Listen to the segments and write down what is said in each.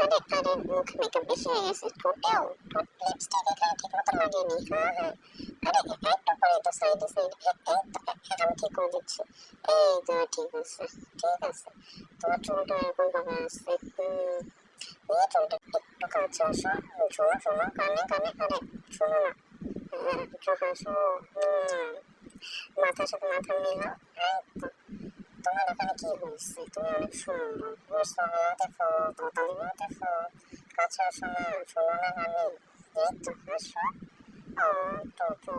আরে আরে মুখে মেকআপ বেশি হয়ে গেছে, ঠোঁটেও ঠোঁট লিপস্টিক এখানে ঠিক মতো লাগেনি। হ্যাঁ হ্যাঁ, আরে একটু পরে তো সাইডে সাইডে আমি ঠিক করে দিচ্ছি। এই তো ঠিক আছে, ঠিক আছে। তোমার চুলটা এরকম ভাবে আসছে। নিয়ে চুলটা একটু কাছে আসো। শোনো শোনো, কানে কানে, আরে শোনো না, একটু হাসো। মাথার সাথে মাথা মিলাও। এই তো, তোমার এখানে কি হয়েছে? তুমি অনেক সুন্দর, বিউটিফুল, টোটালি বিউটিফুল। কাছে আসো না, শোনো না আমি। এই তো হাসো। ও তো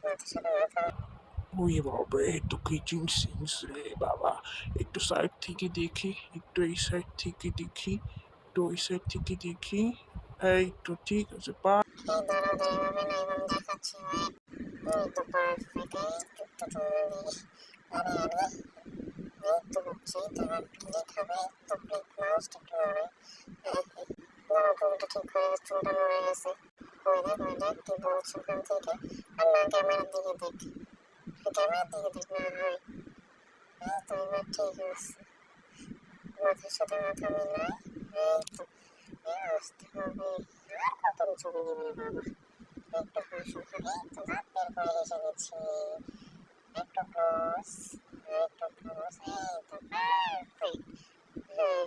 মাথার সাথে মাথা। ওই বাবা, এত কিচিং সিনস রে বাবা। একটু সাইড থেকে দেখি, একটু এই সাইড থেকে দেখি, একটু ওই সাইড থেকে দেখি। এই তো ঠিক আছে, এই দাঁড়াও দাঁড়াও, এভাবে না, এভাবে দেখাচ্ছি। এই তো পারফেক্ট, এই তো তুমি। আরে আরে, এই তো হচ্ছে, তোমার ক্লিক হবে। তো ক্লিক মাউসটা একটু নড়ে। দাঁড়াও, চুলটা ঠিক হয়ে গেছে, চুলটা নড়ে গেছে। হয়ে দেখ কি বলছো ওখান থেকে। আর না, ক্যামেরার দিকে দেখ, ক্যামেরার দিকে দেখ না হয়। এই তো এবার ঠিক আছে। মাথার সাথে মাথা মিলায়। এই তো, আসতে হবে। আর কত ছবি নেবে বাবা। একটু হাসো, এই তো দাঁত বের করে হেসে দিচ্ছি। একটু ক্লোজ, একটু ক্লোজ, এই তো পারফেক্ট। হ্যাঁ,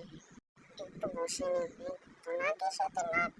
একটু বসে নি, তো নাকের সাথে নাক